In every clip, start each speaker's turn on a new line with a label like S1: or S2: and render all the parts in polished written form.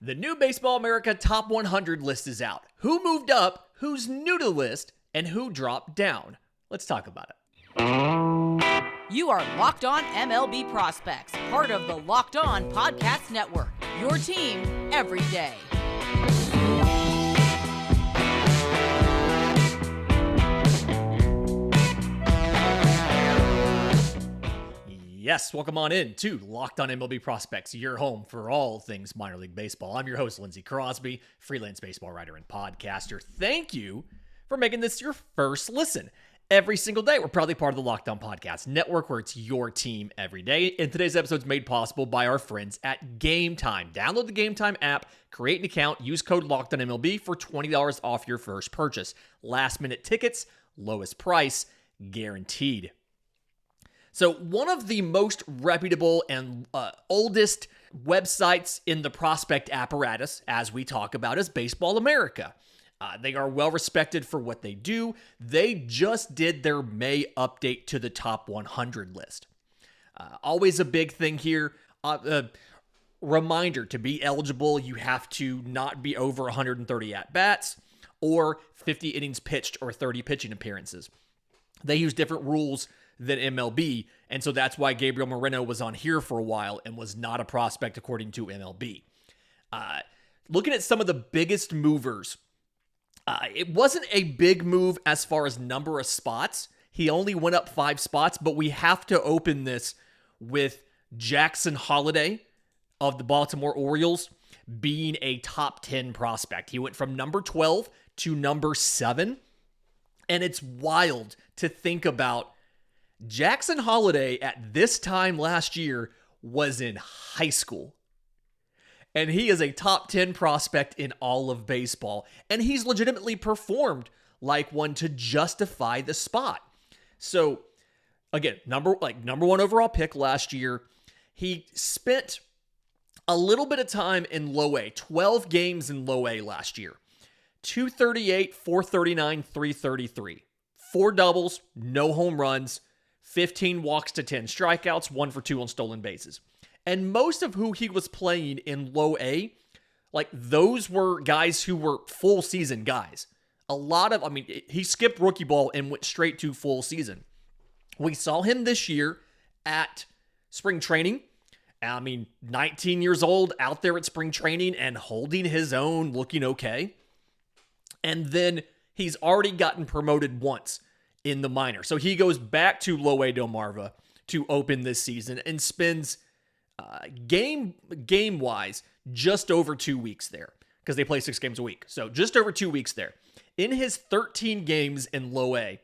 S1: The new Baseball America Top 100 list is out. Who moved up, who's new to the list, and who dropped down? Let's talk about it.
S2: You are Locked On MLB Prospects, part of the Locked On Podcast Network. Your team every day.
S1: Yes, welcome on in to Locked On MLB Prospects, your home for all things minor league baseball. I'm your host, Lindsey Crosby, freelance baseball writer and podcaster. Thank you for making this your first listen. Every single day, we're proudly part of the Locked On Podcast Network, where it's your team every day. And today's episode is made possible by our friends at Game Time. Download the Game Time app, create an account, use code LOCKEDONMLB for $20 off your first purchase. Last-minute tickets, lowest price, guaranteed. So one of the most reputable and oldest websites in the prospect apparatus, as we talk about, is Baseball America. They are well respected for what they do. They just did their May update to the top 100 list. Always a big thing here. Reminder, to be eligible, you have to not be over 130 at-bats or 50 innings pitched or 30 pitching appearances. They use different rules than MLB, and so that's why Gabriel Moreno was on here for a while and was not a prospect according to MLB. Looking at some of the biggest movers, it wasn't a big move as far as number of spots. He only went up 5 spots, but we have to open this with Jackson Holliday of the Baltimore Orioles being a top 10 prospect. He went from number 12 to number 7, and it's wild to think about. Jackson Holliday at this time last year was in high school. And he is a top 10 prospect in all of baseball. And he's legitimately performed like one to justify the spot. So, again, number 1 overall pick last year. He spent a little bit of time in low A, 12 games in low A last year. 238, 439, 333. 4 doubles, no home runs, 15 walks to 10 strikeouts, 1 for 2 on stolen bases. And most of who he was playing in low A, like those were guys who were full season guys. He skipped rookie ball and went straight to full season. We saw him this year at spring training. 19 years old, out there at spring training and holding his own, looking okay. And then he's already gotten promoted once in the minor. So he goes back to low A Delmarva to open this season and spends game-wise just over 2 weeks there because they play 6 games a week. So just over 2 weeks there. In his 13 games in low A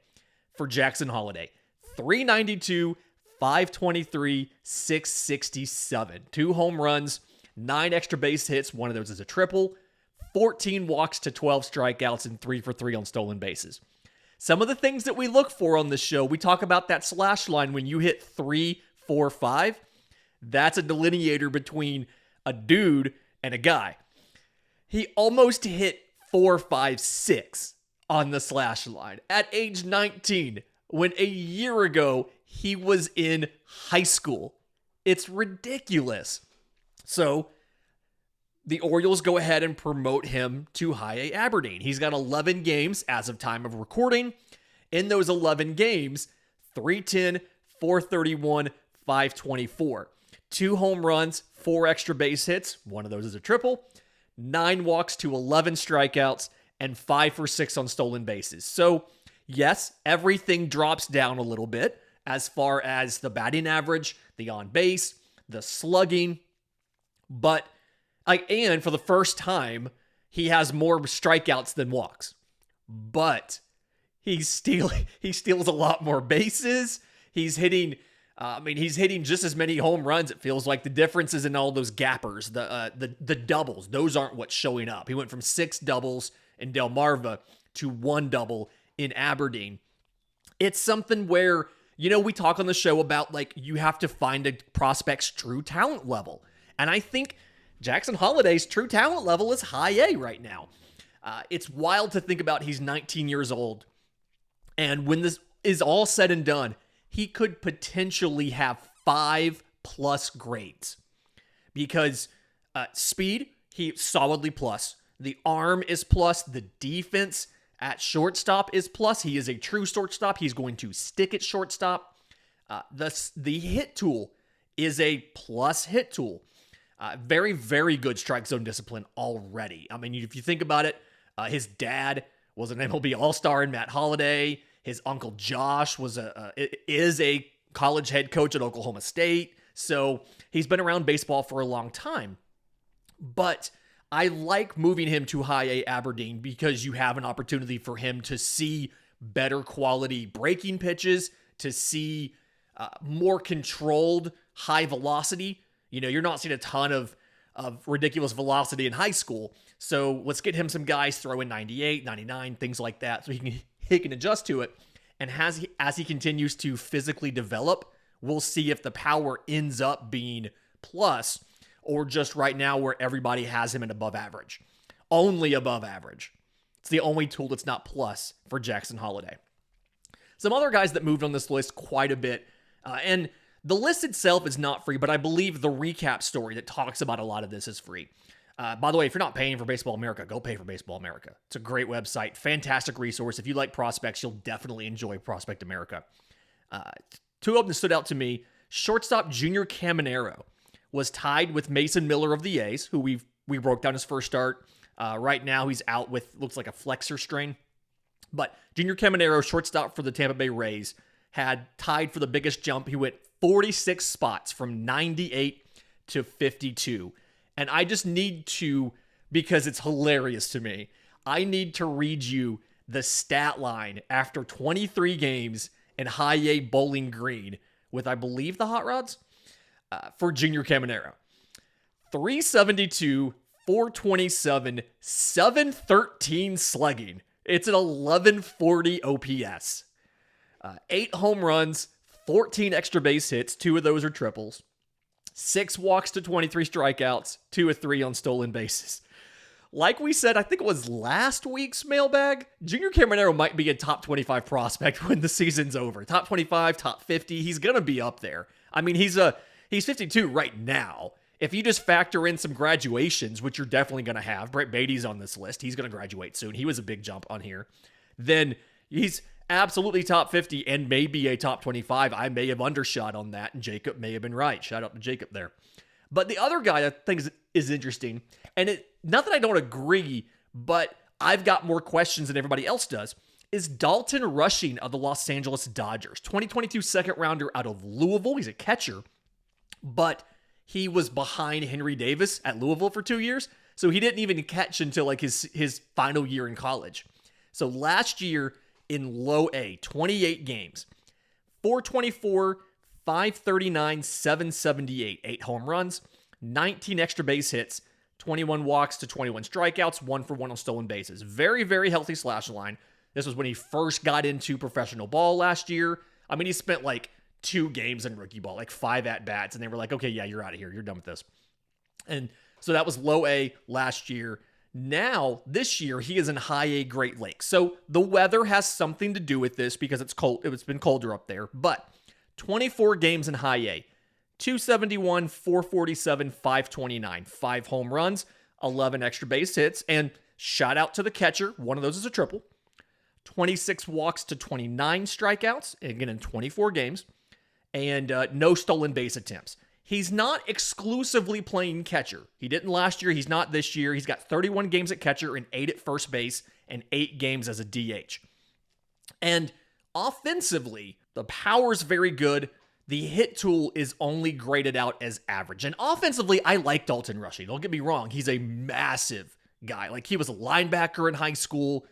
S1: for Jackson Holliday, 392, 523, 667. 2 home runs, 9 extra base hits. One of those is a triple. 14 walks to 12 strikeouts and 3 for 3 on stolen bases. Some of the things that we look for on this show, we talk about that slash line when you hit 3, 4, 5. That's a delineator between a dude and a guy. He almost hit 4, 5, 6 on the slash line at age 19, when a year ago he was in high school. It's ridiculous. So the Orioles go ahead and promote him to High A Aberdeen. He's got 11 games as of time of recording. In those 11 games, 310, 431, 524. 2 home runs, 4 extra base hits. One of those is a triple. 9 walks to 11 strikeouts, and 5 for 6 on stolen bases. So, yes, everything drops down a little bit as far as the batting average, the on base, the slugging, but and for the first time, he has more strikeouts than walks. But he steals a lot more bases. He's hitting just as many home runs. It feels like the difference is in all those gappers, the doubles. Those aren't what's showing up. He went from 6 doubles in Delmarva to 1 double in Aberdeen. It's something where, we talk on the show about you have to find a prospect's true talent level. And I think Jackson Holliday's true talent level is high A right now. It's wild to think about. He's 19 years old. And when this is all said and done, he could potentially have 5+ grades. Because speed, he solidly plus. The arm is plus. The defense at shortstop is plus. He is a true shortstop. He's going to stick at shortstop. The hit tool is a plus hit tool. Very, very good strike zone discipline already. I mean, if you think about it, his dad was an MLB All-Star in Matt Holliday. His uncle Josh is a college head coach at Oklahoma State. So he's been around baseball for a long time. But I like moving him to high A Aberdeen because you have an opportunity for him to see better quality breaking pitches, to see more controlled high velocity. You know, you're not seeing a ton of ridiculous velocity in high school. So let's get him some guys throwing 98, 99, things like that, so he can adjust to it. And as he continues to physically develop, we'll see if the power ends up being plus or just right now where everybody has him at above average. Only above average. It's the only tool that's not plus for Jackson Holliday. Some other guys that moved on this list quite a bit, and the list itself is not free, but I believe the recap story that talks about a lot of this is free. By the way, if you're not paying for Baseball America, go pay for Baseball America. It's a great website, fantastic resource. If you like prospects, you'll definitely enjoy Prospect America. Two of them stood out to me. Shortstop Junior Caminero was tied with Mason Miller of the A's, who we broke down his first start. Right now, he's out with, looks like a flexor strain. But Junior Caminero, shortstop for the Tampa Bay Rays, had tied for the biggest jump. He went 46 spots from 98 to 52. And I just need to, because it's hilarious to me, I need to read you the stat line after 23 games in high A Bowling Green with, I believe, the Hot Rods for Junior Caminero. 372, 427, 713 slugging. It's an 1140 OPS. 8 home runs, 14 extra base hits. 2 of those are triples. 6 walks to 23 strikeouts. 2 of 3 on stolen bases. Like we said, I think it was last week's mailbag, Junior Caminero might be a top 25 prospect when the season's over. Top 25, top 50. He's going to be up there. I mean, he's 52 right now. If you just factor in some graduations, which you're definitely going to have, Brett Beatty's on this list. He's going to graduate soon. He was a big jump on here. Then he's absolutely top 50 and maybe a top 25. I may have undershot on that, and Jacob may have been right. Shout out to Jacob there. But the other guy I think is interesting, and not that I don't agree, but I've got more questions than everybody else does, is Dalton Rushing of the Los Angeles Dodgers. 2022 second rounder out of Louisville. He's a catcher, but he was behind Henry Davis at Louisville for 2 years, so he didn't even catch until like his final year in college. So last year in low A, 28 games, 424, 539, 778, 8 home runs, 19 extra base hits, 21 walks to 21 strikeouts, 1 for 1 on stolen bases. Very, very healthy slash line. This was when he first got into professional ball last year. I mean, he spent like 2 games in rookie ball, like 5 at-bats, and they were like, okay, yeah, you're out of here. You're done with this. And so that was low A last year. Now, this year, he is in high A Great Lakes. So the weather has something to do with this because it's cold. It's been colder up there. But 24 games in high A, 271, 447, 529, 5 home runs, 11 extra base hits, and shout out to the catcher. One of those is a triple. 26 walks to 29 strikeouts, again in 24 games, and no stolen base attempts. He's not exclusively playing catcher. He didn't last year. He's not this year. He's got 31 games at catcher and 8 at first base and 8 games as a DH. And offensively, the power's very good. The hit tool is only graded out as average. And offensively, I like Dalton Rushing. Don't get me wrong. He's a massive guy. Like, he was a linebacker in high school,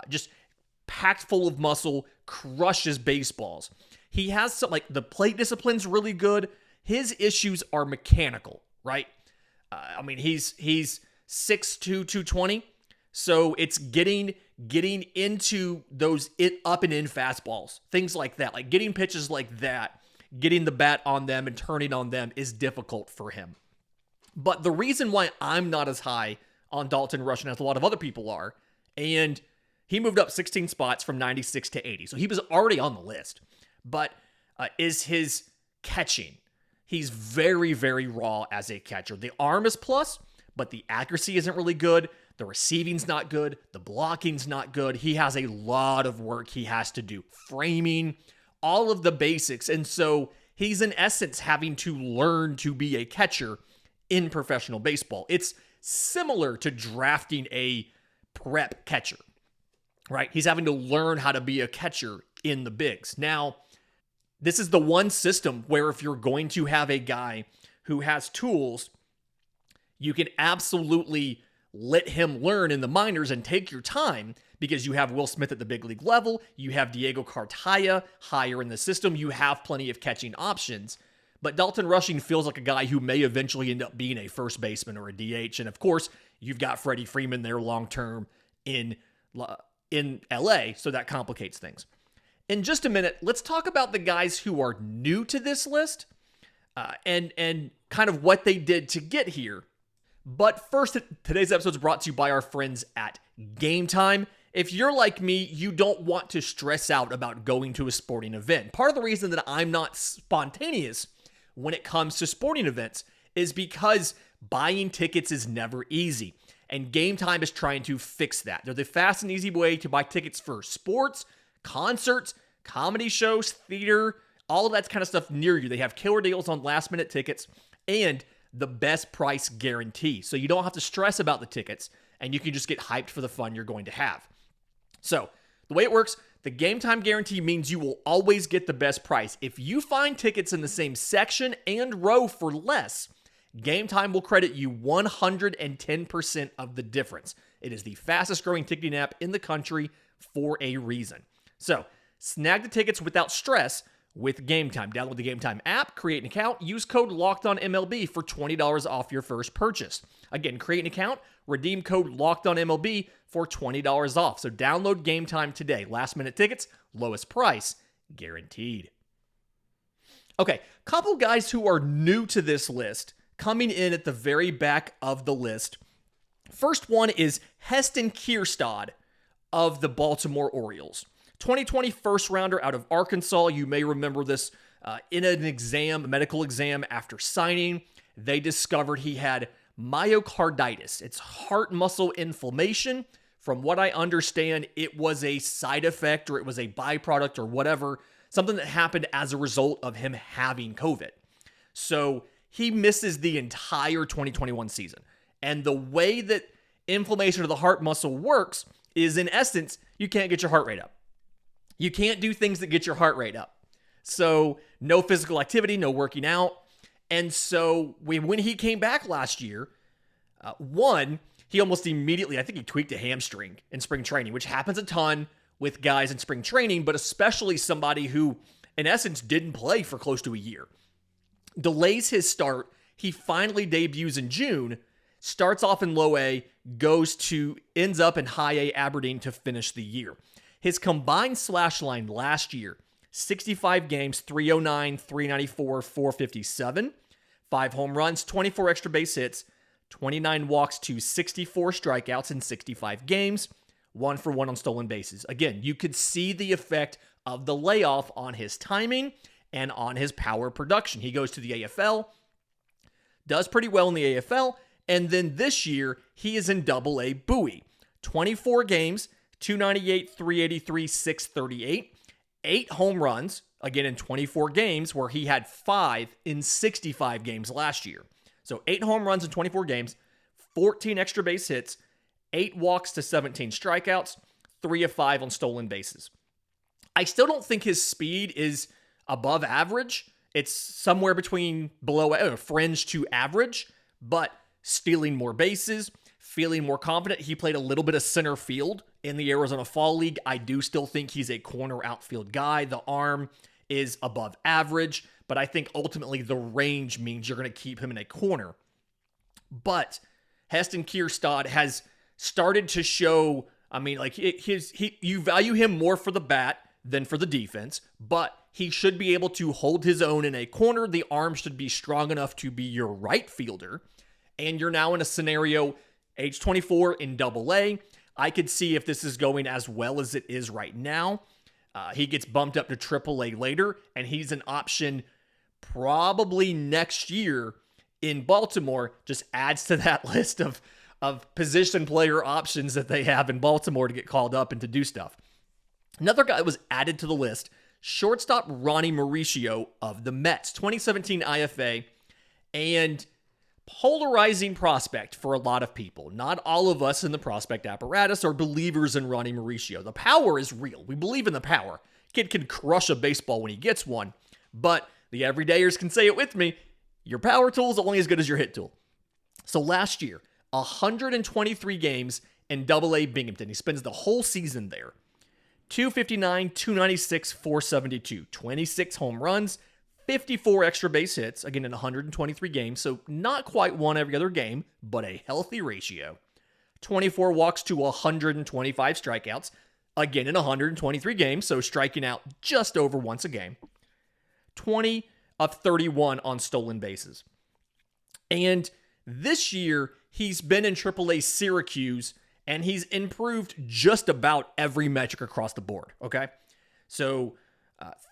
S1: just packed full of muscle, crushes baseballs. He has some, like, the plate discipline's really good. His issues are mechanical, right? I mean, he's 6'2", 220. So it's getting into those up and in fastballs, things like that. Like getting pitches like that, getting the bat on them and turning on them is difficult for him. But the reason why I'm not as high on Dalton Rushing as a lot of other people are, and he moved up 16 spots from 96 to 80. So he was already on the list, but is his catching. He's very, very raw as a catcher. The arm is plus, but the accuracy isn't really good. The receiving's not good. The blocking's not good. He has a lot of work he has to do. Framing, all of the basics. And so he's in essence having to learn to be a catcher in professional baseball. It's similar to drafting a prep catcher, right? He's having to learn how to be a catcher in the bigs. Now, this is the one system where if you're going to have a guy who has tools, you can absolutely let him learn in the minors and take your time, because you have Will Smith at the big league level, you have Diego Cartaya higher in the system, you have plenty of catching options. But Dalton Rushing feels like a guy who may eventually end up being a first baseman or a DH. And of course, you've got Freddie Freeman there long-term in LA, so that complicates things. In just a minute, let's talk about the guys who are new to this list and kind of what they did to get here. But first, today's episode is brought to you by our friends at Game Time. If you're like me, you don't want to stress out about going to a sporting event. Part of the reason that I'm not spontaneous when it comes to sporting events is because buying tickets is never easy. And Game Time is trying to fix that. They're the fast and easy way to buy tickets for sports, concerts, comedy shows, theater, all of that kind of stuff near you. They have killer deals on last-minute tickets and the best price guarantee. So you don't have to stress about the tickets, and you can just get hyped for the fun you're going to have. So the way it works, the Game Time guarantee means you will always get the best price. If you find tickets in the same section and row for less, Game Time will credit you 110% of the difference. It is the fastest growing ticketing app in the country for a reason. So snag the tickets without stress with Game Time. Download the Game Time app, create an account, use code LOCKEDONMLB for $20 off your first purchase. Again, create an account, redeem code LOCKEDONMLB for $20 off. So download Game Time today. Last minute tickets, lowest price, guaranteed. Okay, couple guys who are new to this list coming in at the very back of the list. First one is Heston Kjerstad of the Baltimore Orioles. 2020 first rounder out of Arkansas. You may remember this in an exam, a medical exam after signing. They discovered he had myocarditis. It's heart muscle inflammation. From what I understand, it was a side effect or it was a byproduct or whatever, something that happened as a result of him having COVID. So he misses the entire 2021 season. And the way that inflammation of the heart muscle works is, in essence, you can't get your heart rate up. You can't do things that get your heart rate up. So no physical activity, no working out. And so when he came back last year, he almost immediately, I think he tweaked a hamstring in spring training, which happens a ton with guys in spring training, but especially somebody who, in essence, didn't play for close to a year. Delays his start. He finally debuts in June, starts off in low A, ends up in high A Aberdeen to finish the year. His combined slash line last year, 65 games, 309, 394, 457, 5 home runs, 24 extra base hits, 29 walks to 64 strikeouts in 65 games, 1 for 1 on stolen bases. Again, you could see the effect of the layoff on his timing and on his power production. He goes to the AFL, does pretty well in the AFL, and then this year, he is in Double-A Bowie. 24 games, 298, 383, 638, 8 home runs, again in 24 games, where he had 5 in 65 games last year. So 8 home runs in 24 games, 14 extra base hits, 8 walks to 17 strikeouts, 3 of 5 on stolen bases. I still don't think his speed is above average. It's somewhere between fringe to average, but stealing more bases, feeling more confident. He played a little bit of center field in the Arizona Fall League. I do still think he's a corner outfield guy. The arm is above average, but I think ultimately the range means you're going to keep him in a corner. But Heston Kjerstad has started to show, you value him more for the bat than for the defense, but he should be able to hold his own in a corner. The arm should be strong enough to be your right fielder. And you're now in a scenario, age 24 in Double-A. I could see if this is going as well as it is right now. He gets bumped up to Triple-A later, and he's an option probably next year in Baltimore just adds to that list of position player options that they have in Baltimore to get called up and to do stuff. Another guy that was added to the list, shortstop Ronny Mauricio of the Mets, 2017 IFA, and polarizing prospect for a lot of people. Not all of us in the prospect apparatus are believers in Ronny Mauricio. The power is real. We believe in the power. Kid can crush a baseball when he gets one, but the everydayers can say it with me. Your power tool is only as good as your hit tool. So last year, 123 games in AA Binghamton. He spends the whole season there. 259, 296, 472, 26 home runs, 54 extra base hits, again in 123 games, so not quite one every other game, but a healthy ratio. 24 walks to 125 strikeouts, again in 123 games, so striking out just over once a game. 20 of 31 on stolen bases. And this year, he's been in AAA Syracuse, and he's improved just about every metric across the board, okay? So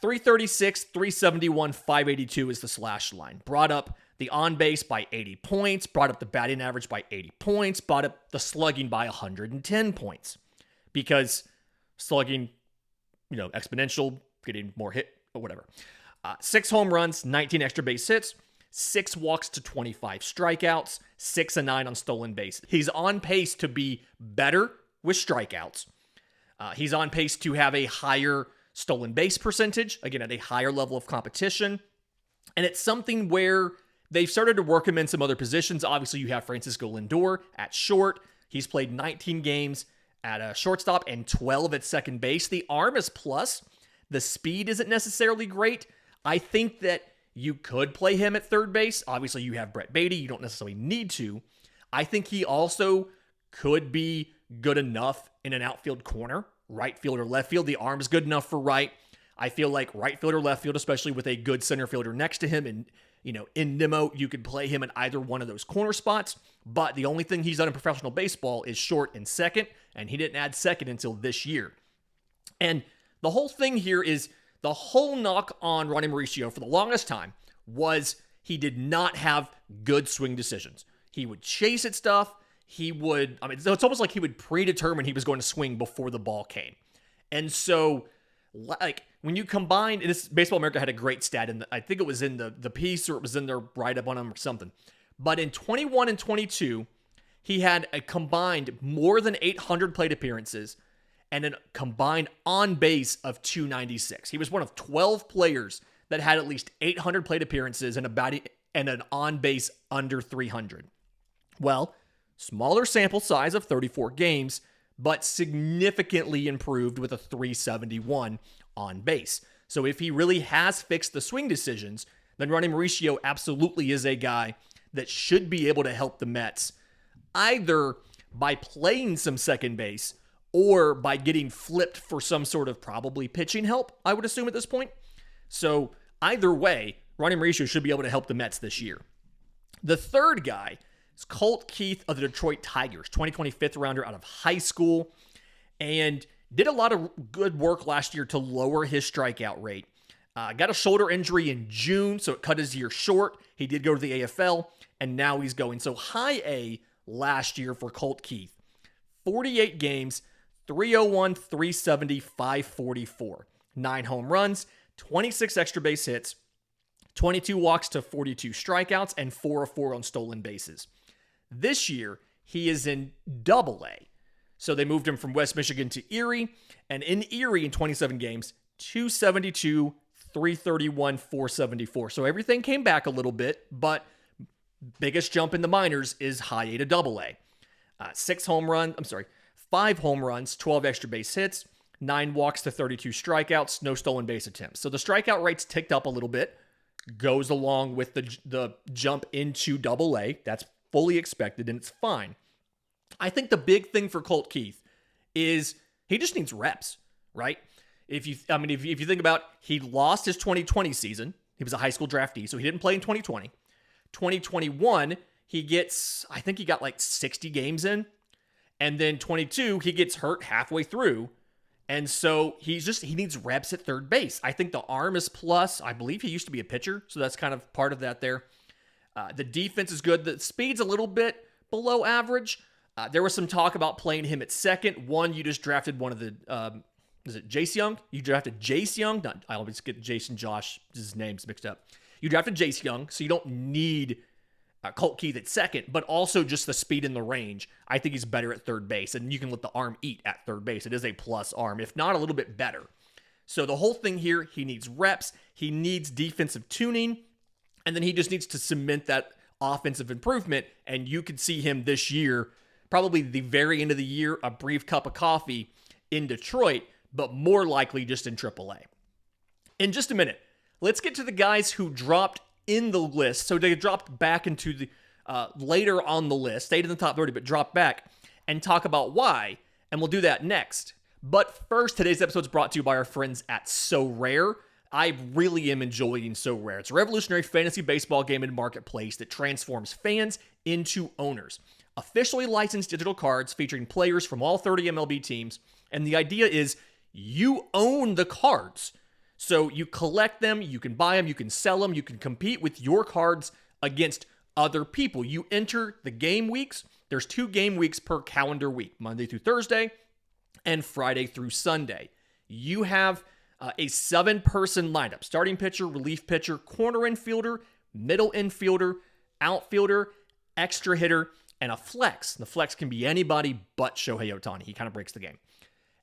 S1: 336, 371, 582 is the slash line. Brought up the on-base by 80 points, brought up the batting average by 80 points, brought up the slugging by 110 points. Because slugging, exponential, getting more hit, or whatever. 6 home runs, 19 extra base hits, 6 walks to 25 strikeouts, 6 and 9 on stolen bases. He's on pace to be better with strikeouts. He's on pace to have a higher stolen base percentage, again, at a higher level of competition. And it's something where they've started to work him in some other positions. Obviously, you have Francisco Lindor at short. He's played 19 games at a shortstop and 12 at second base. The arm is plus. The speed isn't necessarily great. I think that you could play him at third base. Obviously, you have Brett Beatty. You don't necessarily need to. I think he also could be good enough in an outfield corner, right field or left field. The arm is good enough for right. I feel like right field or left field, especially with a good center fielder next to him, and in Nimmo, you could play him in either one of those corner spots. But the only thing he's done in professional baseball is short and second, and he didn't add second until this year. And the whole thing here is, the whole knock on Ronny Mauricio for the longest time was he did not have good swing decisions. He would chase at stuff. It's almost like he would predetermine he was going to swing before the ball came. And so, when you combine, and Baseball America had a great stat, I think it was in the piece, or it was in their write-up on him or something. But in 21 and 22, he had a combined more than 800 plate appearances and a combined on base of 296. He was one of 12 players that had at least 800 plate appearances and an on base under 300. Well, smaller sample size of 34 games, but significantly improved with a 371 on base. So if he really has fixed the swing decisions, then Ronny Mauricio absolutely is a guy that should be able to help the Mets, either by playing some second base or by getting flipped for some sort of probably pitching help, I would assume at this point. So either way, Ronny Mauricio should be able to help the Mets this year. The third guy is Colt Keith of the Detroit Tigers, 2020 fifth rounder out of high school, and did a lot of good work last year to lower his strikeout rate. Got a shoulder injury in June, so it cut his year short. He did go to the AFL, and now he's going. So high A last year for Colt Keith. 48 games, 301, 370, 544. 9 home runs, 26 extra base hits, 22 walks to 42 strikeouts, and 4 of 4 on stolen bases. This year, he is in Double-A. So they moved him from West Michigan to Erie, and in Erie in 27 games, 272, 331, 474. So everything came back a little bit, but biggest jump in the minors is high A to Double-A. 5 home runs, 12 extra base hits, 9 walks to 32 strikeouts, no stolen base attempts. So the strikeout rate's ticked up a little bit, goes along with the jump into Double-A. That's fully expected, and it's fine. I think the big thing for Colt Keith is he just needs reps, right? If you think about, he lost his 2020 season. He was a high school draftee, so he didn't play in 2020. 2021, I think he got like 60 games in. And then 22, he gets hurt halfway through. And so he needs reps at third base. I think the arm is plus. I believe he used to be a pitcher, so that's kind of part of that there. The defense is good. The speed's a little bit below average. There was some talk about playing him at second. One, you just drafted one of the, is it Jace Young? You drafted Jace Young. I always get Jason Josh's names mixed up. You drafted Jace Young, so you don't need Colt Keith at second, but also just the speed and the range. I think he's better at third base, and you can let the arm eat at third base. It is a plus arm, if not a little bit better. So the whole thing here, he needs reps, he needs defensive tuning, and then he just needs to cement that offensive improvement, and you could see him this year, probably the very end of the year, a brief cup of coffee in Detroit, but more likely just in AAA. In just a minute, let's get to the guys who dropped in the list. So they dropped back into the later on the list, stayed in the top 30, but dropped back, and talk about why. And we'll do that next. But first, today's episode is brought to you by our friends at So Rare. I really am enjoying So Rare. It's a revolutionary fantasy baseball game and marketplace that transforms fans into owners. Officially licensed digital cards featuring players from all 30 MLB teams. And the idea is you own the cards. So you collect them, you can buy them, you can sell them, you can compete with your cards against other people. You enter the game weeks. There's 2 game weeks per calendar week, Monday through Thursday and Friday through Sunday. You have a 7-person lineup: starting pitcher, relief pitcher, corner infielder, middle infielder, outfielder, extra hitter, and a flex. The flex can be anybody but Shohei Ohtani. He kind of breaks the game.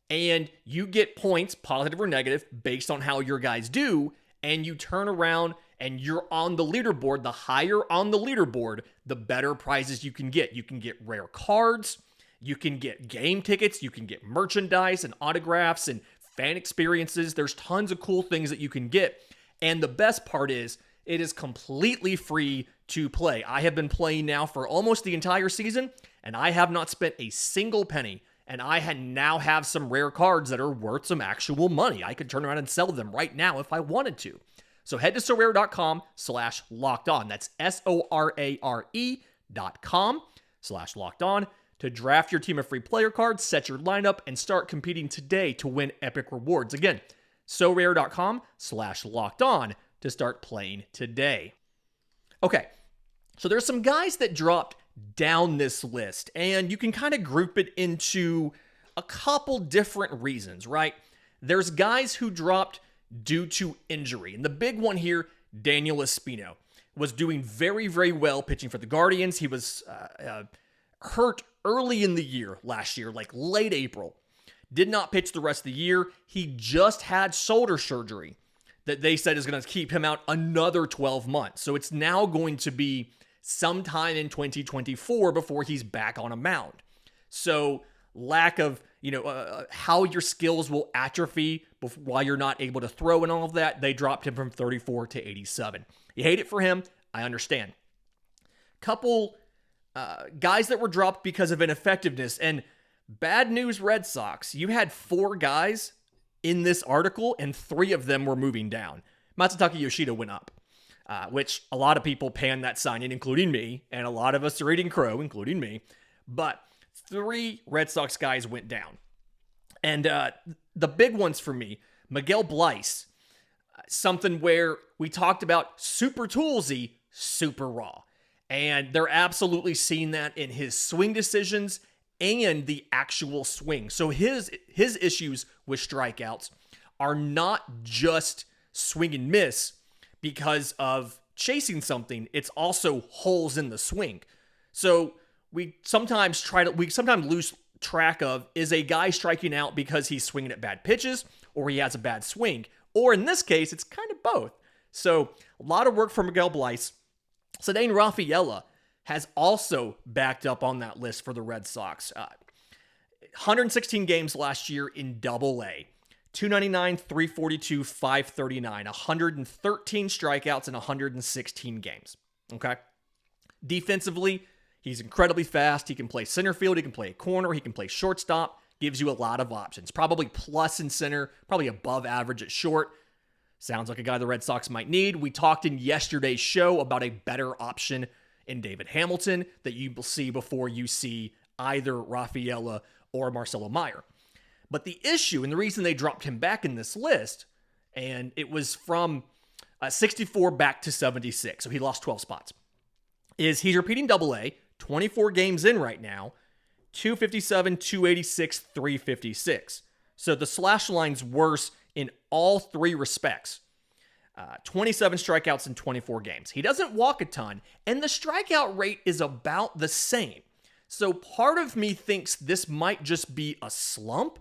S1: And you get points, positive or negative, based on how your guys do, and you turn around and you're on the leaderboard. The higher on the leaderboard, the better prizes you can get. You can get rare cards, you can get game tickets, you can get merchandise and autographs and fan experiences. There's tons of cool things that you can get. And the best part is, it is completely free to play. I have been playing now for almost the entire season, and I have not spent a single penny. And I now have some rare cards that are worth some actual money. I could turn around and sell them right now if I wanted to. So head to sorare.com/lockedon. That's SORARE.com/lockedon to draft your team of free player cards, set your lineup, and start competing today to win epic rewards. Again, SORARE.com/lockedon to start playing today. Okay, so there's some guys that dropped down this list, and you can kind of group it into a couple different reasons, right? There's guys who dropped due to injury, and the big one here, Daniel Espino, was doing very, very well pitching for the Guardians. He was hurt early in the year last year, like late April. Did not pitch the rest of the year. He just had shoulder surgery that they said is going to keep him out another 12 months. So it's now going to be sometime in 2024 before he's back on a mound. So lack of, how your skills will atrophy while you're not able to throw and all of that, they dropped him from 34 to 87. You hate it for him. I understand. Couple guys that were dropped because of ineffectiveness, and bad news Red Sox. You had 4 guys in this article, and 3 of them were moving down. Matsutake Yoshida went up. Which a lot of people panned that signing, including me, and a lot of us are eating crow, including me. But 3 Red Sox guys went down. And the big ones for me, Miguel Bleis, something where we talked about super toolsy, super raw. And they're absolutely seeing that in his swing decisions and the actual swing. So his issues with strikeouts are not just swing and miss because of chasing something, it's also holes in the swing. So we sometimes lose track of, is a guy striking out because he's swinging at bad pitches or he has a bad swing? Or in this case, it's kind of both. So a lot of work for Miguel Bleis. Ceddane Rafaela has also backed up on that list for the Red Sox. 116 games last year in Double-A. 299, 342, 539, 113 strikeouts in 116 games. Okay. Defensively, he's incredibly fast. He can play center field. He can play a corner. He can play shortstop. Gives you a lot of options. Probably plus in center, probably above average at short. Sounds like a guy the Red Sox might need. We talked in yesterday's show about a better option in David Hamilton that you will see before you see either Rafaela or Marcelo Meyer. But the issue, and the reason they dropped him back in this list, and it was from 64 back to 76, so he lost 12 spots. is he's repeating Double-A, 24 games in right now, 257, 286, 356. So the slash line's worse in all three respects. 27 strikeouts in 24 games. He doesn't walk a ton, and the strikeout rate is about the same. So part of me thinks this might just be a slump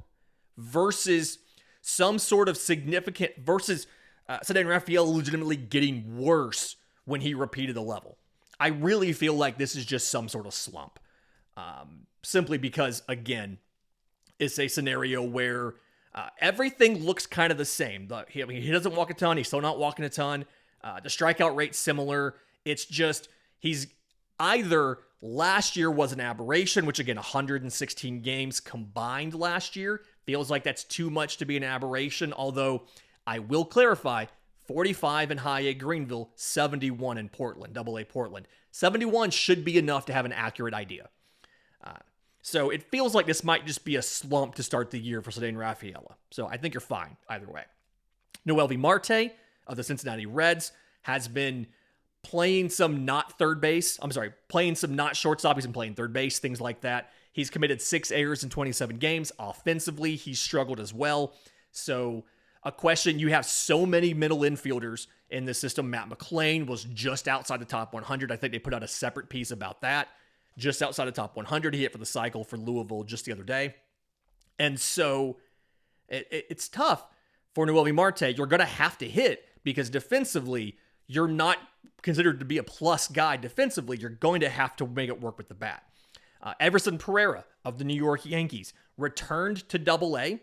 S1: versus some sort of significant, versus Ceddane Rafaela legitimately getting worse when he repeated the level. I really feel like this is just some sort of slump. Simply because, again, it's a scenario where everything looks kind of the same. He doesn't walk a ton. He's still not walking a ton. The strikeout rate's similar. It's just he's either last year was an aberration, which again, 116 games combined last year. Feels like that's too much to be an aberration, although I will clarify, 45 in High A Greenville, 71 in Portland, Double-A Portland. 71 should be enough to have an accurate idea. So it feels like this might just be a slump to start the year for Ceddane Rafaela. So I think you're fine either way. Noelvi Marte of the Cincinnati Reds has been playing some not third base. Playing some not shortstop. He's been playing third base, things like that. He's committed 6 errors in 27 games. Offensively, he's struggled as well. So a question, you have so many middle infielders in the system. Matt McClain was just outside the top 100. I think they put out a separate piece about that. Just outside the top 100. He hit for the cycle for Louisville just the other day. And so it's tough for Noelvi Marte. You're going to have to hit because defensively, you're not considered to be a plus guy defensively. You're going to have to make it work with the bat. Everson Pereira of the New York Yankees returned to Double-A,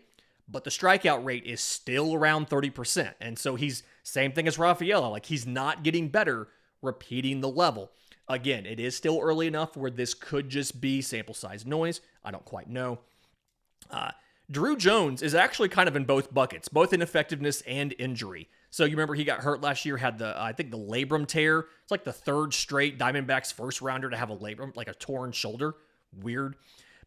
S1: but the strikeout rate is still around 30%. And so he's same thing as Rafaela. Like he's not getting better repeating the level. Again, it is still early enough where this could just be sample size noise. I don't quite know. Drew Jones is actually kind of in both buckets, both ineffectiveness and injury. So you remember he got hurt last year, had the labrum tear. It's like the third straight Diamondbacks first rounder to have a labrum, like a torn shoulder. Weird.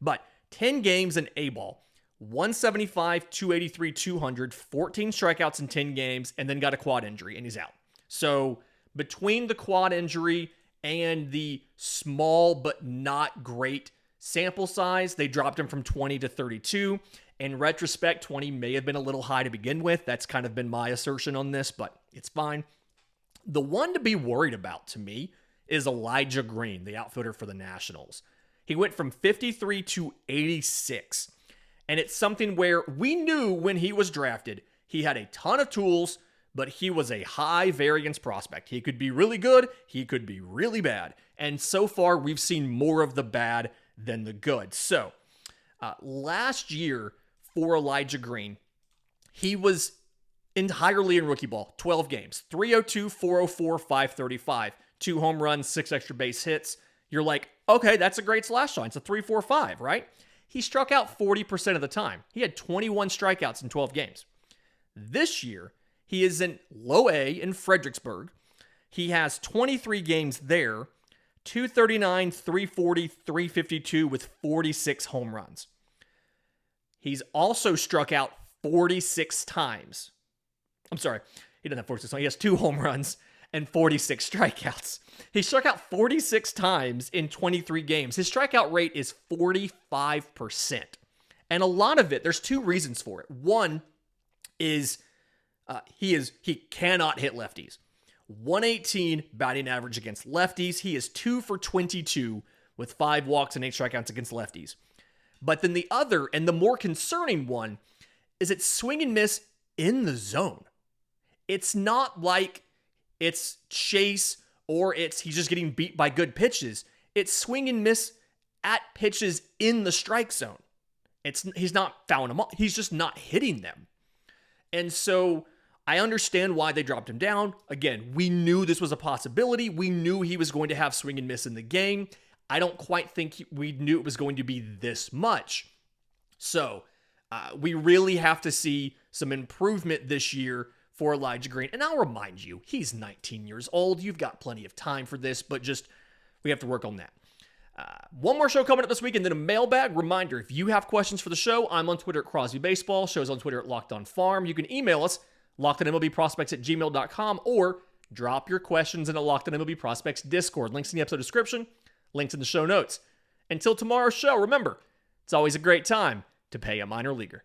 S1: But 10 games in A-ball, 175, 283, 200, 14 strikeouts in 10 games, and then got a quad injury, and he's out. So between the quad injury and the small but not great sample size, they dropped him from 20 to 32. In retrospect, 20 may have been a little high to begin with. That's kind of been my assertion on this, but it's fine. The one to be worried about to me is Elijah Green, the outfielder for the Nationals. He went from 53 to 86. And it's something where we knew when he was drafted, he had a ton of tools, but he was a high variance prospect. He could be really good. He could be really bad. And so far, we've seen more of the bad than the good. So last year for Elijah Green, he was entirely in rookie ball, 12 games, 302, 404, 535, 2 home runs, 6 extra base hits. You're like, okay, that's a great slash line. It's a 3.45, right? He struck out 40% of the time. He had 21 strikeouts in 12 games. This year, he is in low A in Fredericksburg. He has 23 games there, 239, 340, 352 with 46 home runs. He's also struck out 46 times. I'm sorry, he doesn't have 46. He has 2 home runs and 46 strikeouts. He struck out 46 times in 23 games. His strikeout rate is 45%. And a lot of it, there's 2 reasons for it. One is he cannot hit lefties. 118 batting average against lefties. He is 2 for 22 with 5 walks and 8 strikeouts against lefties. But then the other and the more concerning one is it's swing and miss in the zone. It's not like it's chase or he's just getting beat by good pitches. It's swing and miss at pitches in the strike zone. He's not fouling them off. He's just not hitting them. And so I understand why they dropped him down. Again, we knew this was a possibility. We knew he was going to have swing and miss in the game. I don't quite think we knew it was going to be this much. So we really have to see some improvement this year for Elijah Green. And I'll remind you, he's 19 years old. You've got plenty of time for this, but just we have to work on that. One more show coming up this week, and then a mailbag. Reminder, if you have questions for the show, I'm on Twitter at Crosby Baseball. Show's on Twitter at Locked On Farm. You can email us, lockedonmlbprospects@gmail.com, or Drop your questions in the Locked On MLB Prospects Discord. Links in the episode description, links in the show notes. Until tomorrow's show, remember, it's always a great time to pay a minor leaguer.